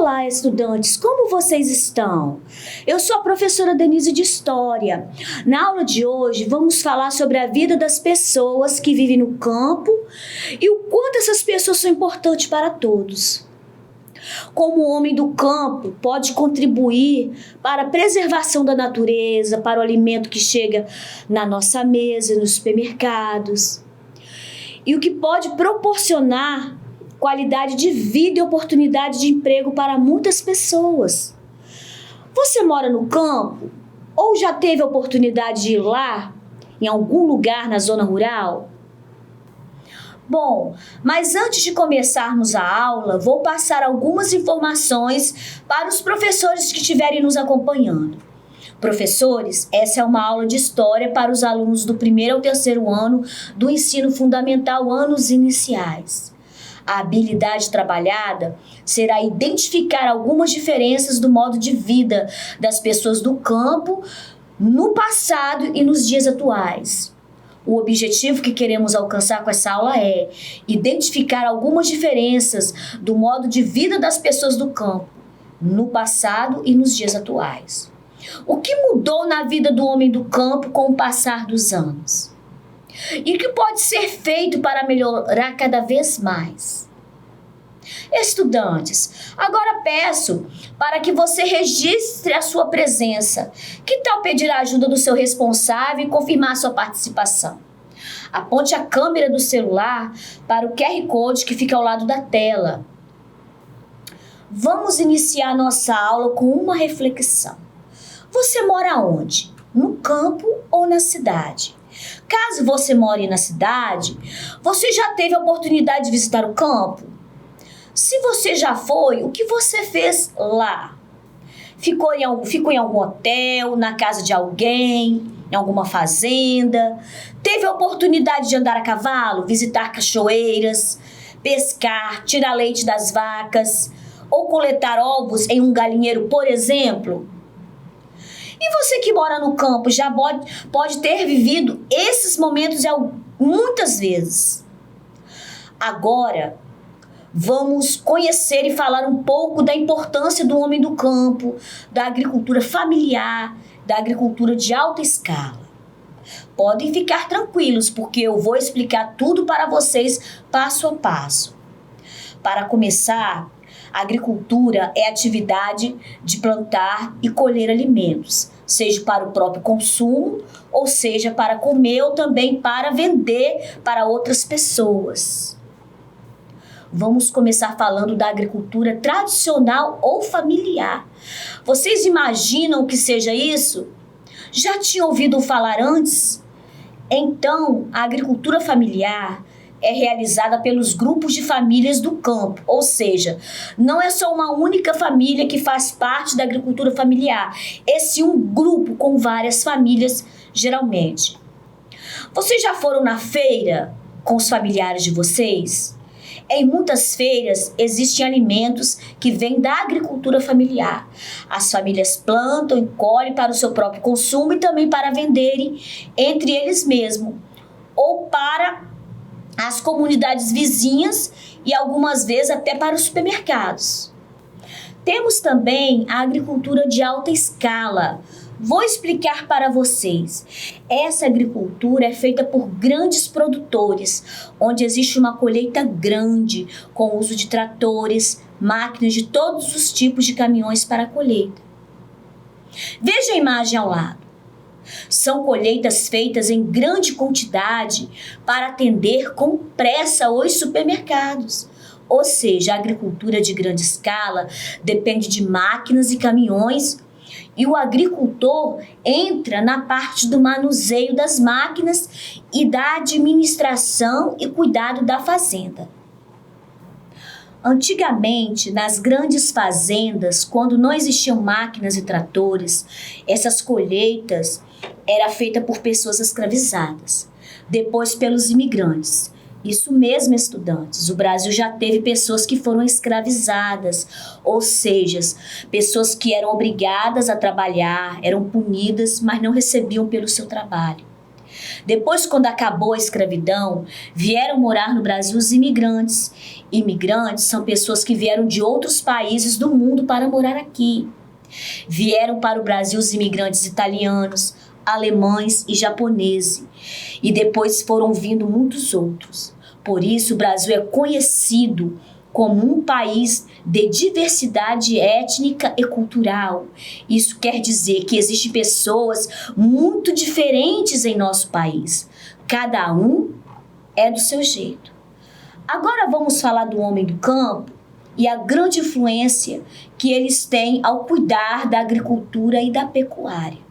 Olá, estudantes, como vocês estão? Eu sou a professora Denise de História. Na aula de hoje, vamos falar sobre a vida das pessoas que vivem no campo e o quanto essas pessoas são importantes para todos. Como o homem do campo pode contribuir para a preservação da natureza, para o alimento que chega na nossa mesa, nos supermercados. E o que pode proporcionar qualidade de vida e oportunidade de emprego para muitas pessoas. Você mora no campo ou já teve a oportunidade de ir lá, em algum lugar na zona rural? Bom, mas antes de começarmos a aula, vou passar algumas informações para os professores que estiverem nos acompanhando. Professores, essa é uma aula de história para os alunos do 1º ao 3º ano do ensino fundamental, anos iniciais. A habilidade trabalhada será identificar algumas diferenças do modo de vida das pessoas do campo no passado e nos dias atuais. O objetivo que queremos alcançar com essa aula é identificar algumas diferenças do modo de vida das pessoas do campo no passado e nos dias atuais. O que mudou na vida do homem do campo com o passar dos anos? E o que pode ser feito para melhorar cada vez mais? Estudantes, agora peço para que você registre a sua presença. Que tal pedir a ajuda do seu responsável e confirmar sua participação? Aponte a câmera do celular para o QR Code que fica ao lado da tela. Vamos iniciar nossa aula com uma reflexão. Você mora onde? No campo ou na cidade? Caso você more na cidade, você já teve a oportunidade de visitar o campo? Se você já foi, o que você fez lá? Ficou em algum hotel, na casa de alguém, em alguma fazenda? Teve a oportunidade de andar a cavalo, visitar cachoeiras, pescar, tirar leite das vacas ou coletar ovos em um galinheiro, por exemplo? E você que mora no campo já pode ter vivido esses momentos muitas vezes. Agora, vamos conhecer e falar um pouco da importância do homem do campo, da agricultura familiar, da agricultura de alta escala. Podem ficar tranquilos, porque eu vou explicar tudo para vocês passo a passo. Para começar, a agricultura é a atividade de plantar e colher alimentos, seja para o próprio consumo, ou seja para comer ou também para vender para outras pessoas. Vamos começar falando da agricultura tradicional ou familiar. Vocês imaginam que seja isso? Já tinham ouvido falar antes? Então, a agricultura familiar é realizada pelos grupos de famílias do campo, ou seja, não é só uma única família que faz parte da agricultura familiar, é sim um grupo com várias famílias, geralmente. Vocês já foram na feira com os familiares de vocês? Em muitas feiras existem alimentos que vêm da agricultura familiar. As famílias plantam e colhem para o seu próprio consumo e também para venderem entre eles mesmos, ou para as comunidades vizinhas e algumas vezes até para os supermercados. Temos também a agricultura de alta escala. Vou explicar para vocês. Essa agricultura é feita por grandes produtores, onde existe uma colheita grande, com o uso de tratores, máquinas de todos os tipos de caminhões para a colheita. Veja a imagem ao lado. São colheitas feitas em grande quantidade para atender com pressa os supermercados. Ou seja, a agricultura de grande escala depende de máquinas e caminhões e o agricultor entra na parte do manuseio das máquinas e da administração e cuidado da fazenda. Antigamente, nas grandes fazendas, quando não existiam máquinas e tratores, essas colheitas eram feitas por pessoas escravizadas, depois pelos imigrantes. Isso mesmo, estudantes, o Brasil já teve pessoas que foram escravizadas, ou seja, pessoas que eram obrigadas a trabalhar, eram punidas, mas não recebiam pelo seu trabalho. Depois, quando acabou a escravidão, vieram morar no Brasil os imigrantes. Imigrantes são pessoas que vieram de outros países do mundo para morar aqui. Vieram para o Brasil os imigrantes italianos, alemães e japoneses. E depois foram vindo muitos outros. Por isso, o Brasil é conhecido como um país de diversidade étnica e cultural. Isso quer dizer que existem pessoas muito diferentes em nosso país. Cada um é do seu jeito. Agora vamos falar do homem do campo e a grande influência que eles têm ao cuidar da agricultura e da pecuária.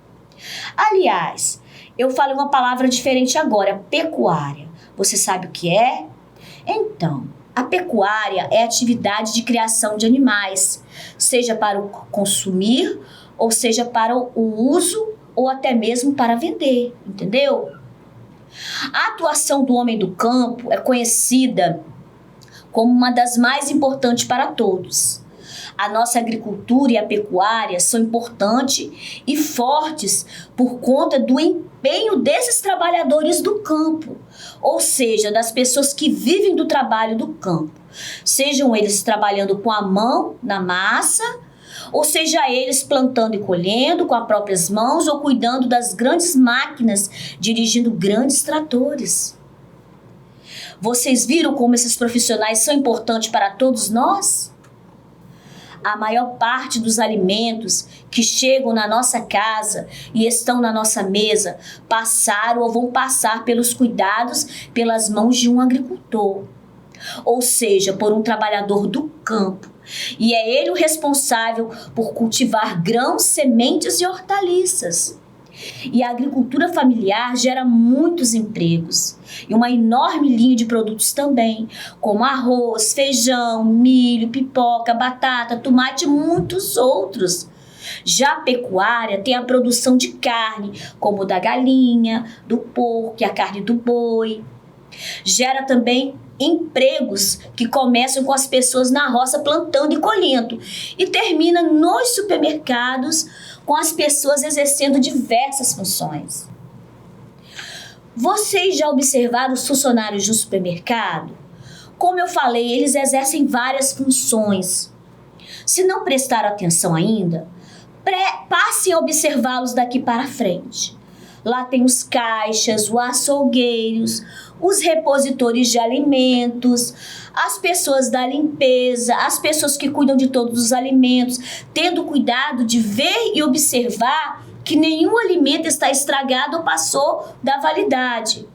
Aliás, eu falei uma palavra diferente agora, pecuária. Você sabe o que é? Então, a pecuária é a atividade de criação de animais, seja para o consumir, ou seja para o uso, ou até mesmo para vender, entendeu? A atuação do homem do campo é conhecida como uma das mais importantes para todos. A nossa agricultura e a pecuária são importantes e fortes por conta do empenho desses trabalhadores do campo, ou seja, das pessoas que vivem do trabalho do campo. Sejam eles trabalhando com a mão, na massa, ou seja eles plantando e colhendo com as próprias mãos ou cuidando das grandes máquinas, dirigindo grandes tratores. Vocês viram como esses profissionais são importantes para todos nós? A maior parte dos alimentos que chegam na nossa casa e estão na nossa mesa passaram ou vão passar pelos cuidados pelas mãos de um agricultor, ou seja, por um trabalhador do campo. E é ele o responsável por cultivar grãos, sementes e hortaliças. E a agricultura familiar gera muitos empregos e uma enorme linha de produtos também, como arroz, feijão, milho, pipoca, batata, tomate e muitos outros. Já a pecuária tem a produção de carne, como da galinha, do porco e a carne do boi. Gera também empregos que começam com as pessoas na roça plantando e colhendo e termina nos supermercados com as pessoas exercendo diversas funções. Vocês já observaram os funcionários do supermercado? Como eu falei, eles exercem várias funções. Se não prestar atenção ainda, passem a observá-los daqui para frente. Lá tem os caixas, os açougueiros, os repositores de alimentos, as pessoas da limpeza, as pessoas que cuidam de todos os alimentos, tendo cuidado de ver e observar que nenhum alimento está estragado ou passou da validade.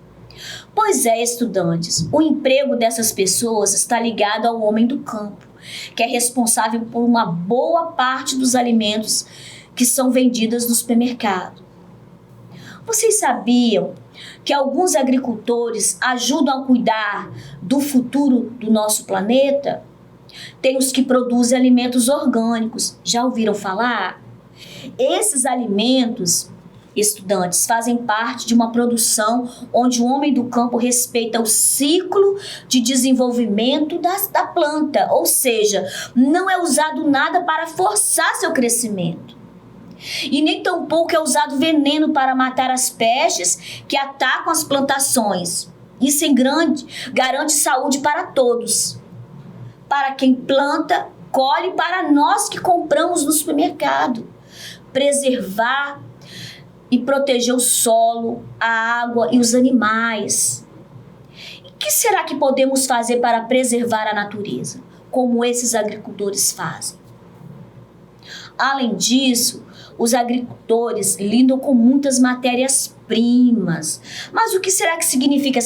Pois é, estudantes, o emprego dessas pessoas está ligado ao homem do campo, que é responsável por uma boa parte dos alimentos que são vendidos no supermercado. Vocês sabiam que alguns agricultores ajudam a cuidar do futuro do nosso planeta? Tem os que produzem alimentos orgânicos. Já ouviram falar? Esses alimentos, estudantes, fazem parte de uma produção onde o homem do campo respeita o ciclo de desenvolvimento da planta, ou seja, não é usado nada para forçar seu crescimento. E nem tampouco é usado veneno para matar as pestes que atacam as plantações. Isso garante saúde para todos. Para quem planta, colhe, para nós que compramos no supermercado. Preservar e proteger o solo, a água e os animais. E o que será que podemos fazer para preservar a natureza, como esses agricultores fazem? Além disso, os agricultores lidam com muitas matérias-primas. Mas o que será que significa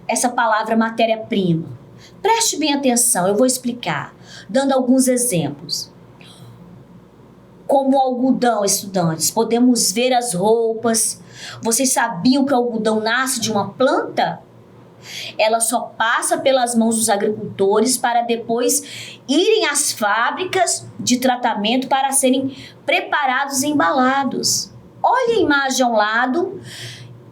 essa palavra matéria-prima? Preste bem atenção, eu vou explicar, dando alguns exemplos. Como o algodão, estudantes, podemos ver as roupas. Vocês sabiam que o algodão nasce de uma planta? Ela só passa pelas mãos dos agricultores para depois irem às fábricas de tratamento para serem preparados e embalados. Olha a imagem ao lado.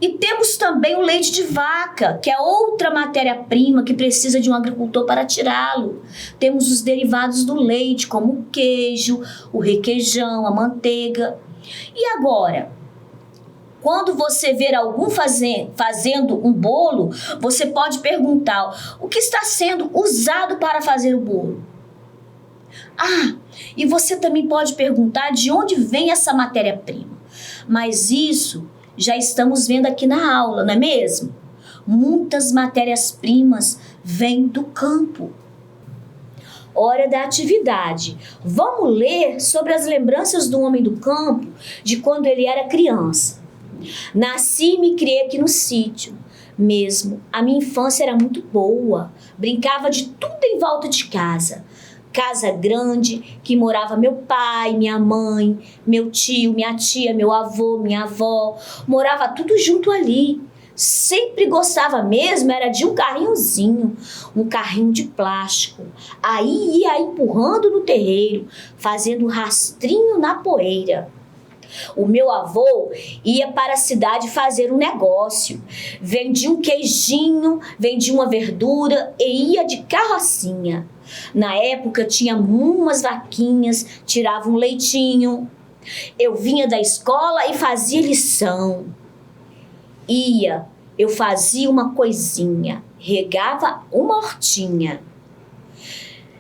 E temos também o leite de vaca, que é outra matéria-prima que precisa de um agricultor para tirá-lo. Temos os derivados do leite, como o queijo, o requeijão, a manteiga. E agora, Quando você ver algum fazendo um bolo, você pode perguntar o que está sendo usado para fazer o bolo. E você também pode perguntar de onde vem essa matéria-prima. Mas isso já estamos vendo aqui na aula, não é mesmo? Muitas matérias-primas vêm do campo. Hora da atividade. Vamos ler sobre as lembranças do homem do campo de quando ele era criança. Nasci e me criei aqui no sítio. Mesmo, a minha infância era muito boa. Brincava de tudo em volta de casa. Casa grande, que morava meu pai, minha mãe, meu tio, minha tia, meu avô, minha avó. Morava tudo junto ali. Sempre gostava mesmo, era de um carrinhozinho, um carrinho de plástico. Aí ia empurrando no terreiro, fazendo rastrinho na poeira. O meu avô ia para a cidade fazer um negócio. Vendia um queijinho, vendia uma verdura e ia de carrocinha. Na época tinha umas vaquinhas, tirava um leitinho. Eu vinha da escola e fazia lição. Eu fazia uma coisinha, regava uma hortinha.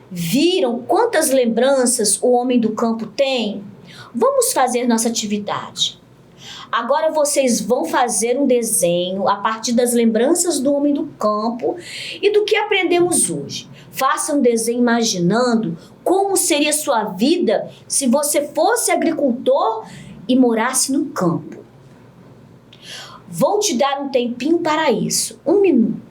Viram quantas lembranças o homem do campo tem? Vamos fazer nossa atividade. Agora vocês vão fazer um desenho a partir das lembranças do homem do campo e do que aprendemos hoje. Faça um desenho imaginando como seria sua vida se você fosse agricultor e morasse no campo. Vou te dar um tempinho para isso, 1 minuto.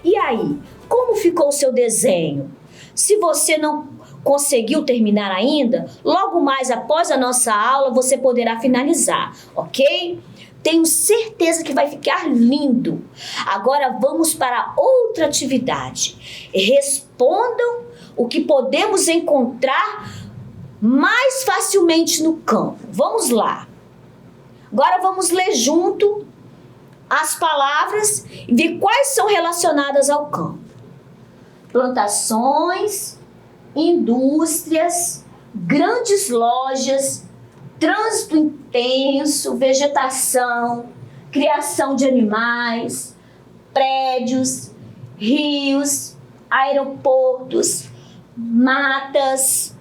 E aí, como ficou o seu desenho? Se você não conseguiu terminar ainda, logo mais após a nossa aula você poderá finalizar, ok? Tenho certeza que vai ficar lindo. Agora vamos para outra atividade. Respondam o que podemos encontrar mais facilmente no campo. Vamos lá. Agora vamos ler junto as palavras e ver quais são relacionadas ao campo. Plantações, indústrias, grandes lojas, trânsito intenso, vegetação, criação de animais, prédios, rios, aeroportos, matas.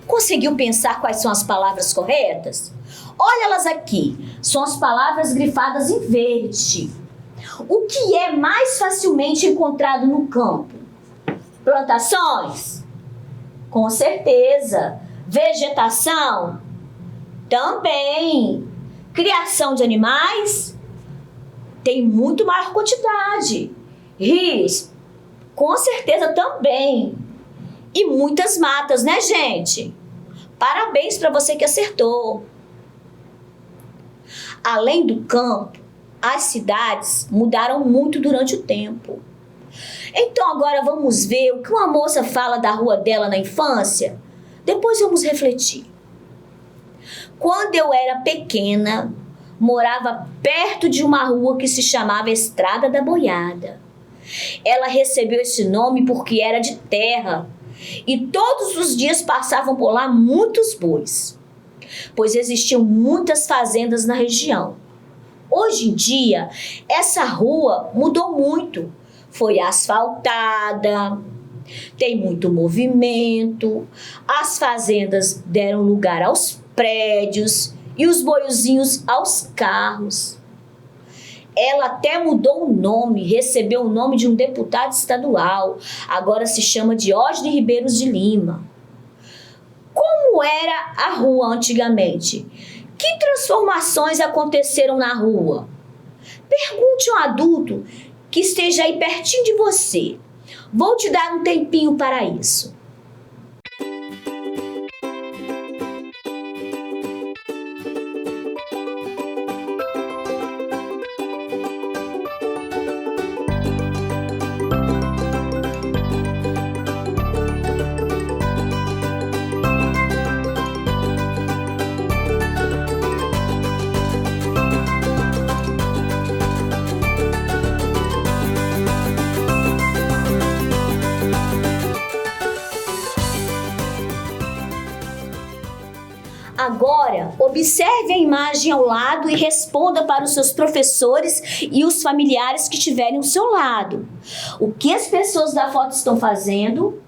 Conseguiu pensar quais são as palavras corretas? Olha elas aqui, são as palavras grifadas em verde. O que é mais facilmente encontrado no campo? Plantações? Com certeza. Vegetação? Também. Criação de animais? Tem muito maior quantidade. Rios? Com certeza também. E muitas matas, né, gente? Parabéns para você que acertou. Além do campo, as cidades mudaram muito durante o tempo. Então agora vamos ver o que uma moça fala da rua dela na infância? Depois vamos refletir. Quando eu era pequena, morava perto de uma rua que se chamava Estrada da Boiada. Ela recebeu esse nome porque era de terra e todos os dias passavam por lá muitos bois, pois existiam muitas fazendas na região. Hoje em dia, essa rua mudou muito. Foi asfaltada, tem muito movimento, as fazendas deram lugar aos prédios e os boiozinhos aos carros. Ela até mudou o nome, recebeu o nome de um deputado estadual. Agora se chama Diógenes Ribeiro de Lima. Como era a rua antigamente? Que transformações aconteceram na rua? Pergunte a um adulto que esteja aí pertinho de você. Vou te dar um tempinho para isso. Agora, observe a imagem ao lado e responda para os seus professores e os familiares que estiverem ao seu lado. O que as pessoas da foto estão fazendo?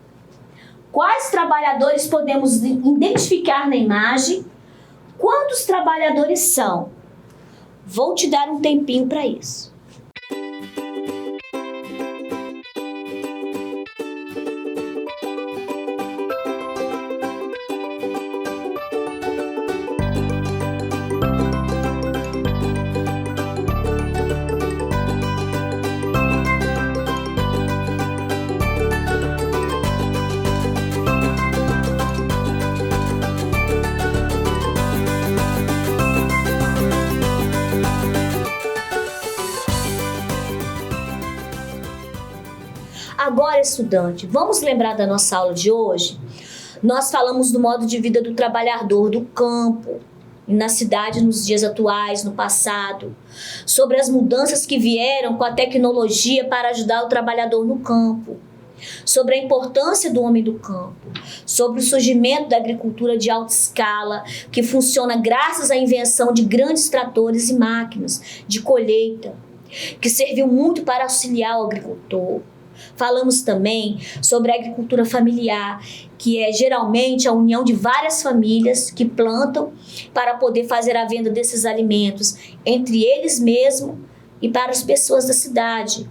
Quais trabalhadores podemos identificar na imagem? Quantos trabalhadores são? Vou te dar um tempinho para isso. Agora, estudante, vamos lembrar da nossa aula de hoje? Nós falamos do modo de vida do trabalhador do campo, na cidade nos dias atuais, no passado, sobre as mudanças que vieram com a tecnologia para ajudar o trabalhador no campo, sobre a importância do homem do campo, sobre o surgimento da agricultura de alta escala, que funciona graças à invenção de grandes tratores e máquinas de colheita, que serviu muito para auxiliar o agricultor. Falamos também sobre a agricultura familiar, que é geralmente a união de várias famílias que plantam para poder fazer a venda desses alimentos entre eles mesmos e para as pessoas da cidade.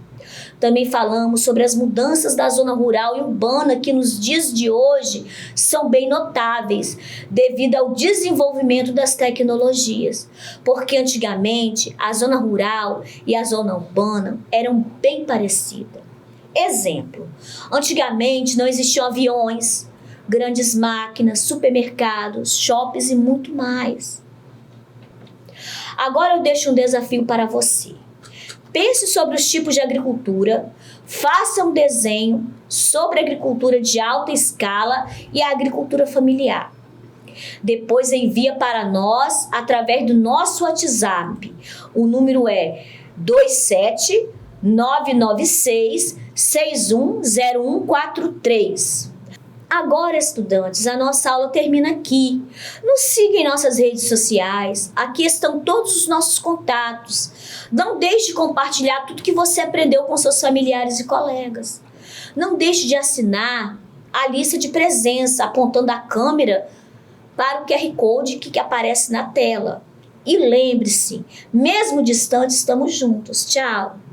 Também falamos sobre as mudanças da zona rural e urbana que nos dias de hoje são bem notáveis devido ao desenvolvimento das tecnologias, porque antigamente a zona rural e a zona urbana eram bem parecidas. Exemplo, antigamente não existiam aviões, grandes máquinas, supermercados, shoppings e muito mais. Agora eu deixo um desafio para você. Pense sobre os tipos de agricultura, faça um desenho sobre a agricultura de alta escala e a agricultura familiar. Depois envia para nós através do nosso WhatsApp. O número é 27996610143. Agora, estudantes, a nossa aula termina aqui. Nos siga em nossas redes sociais. Aqui estão todos os nossos contatos. Não deixe de compartilhar tudo que você aprendeu com seus familiares e colegas. Não deixe de assinar a lista de presença, apontando a câmera para o QR Code que aparece na tela. E lembre-se, mesmo distante, estamos juntos. Tchau!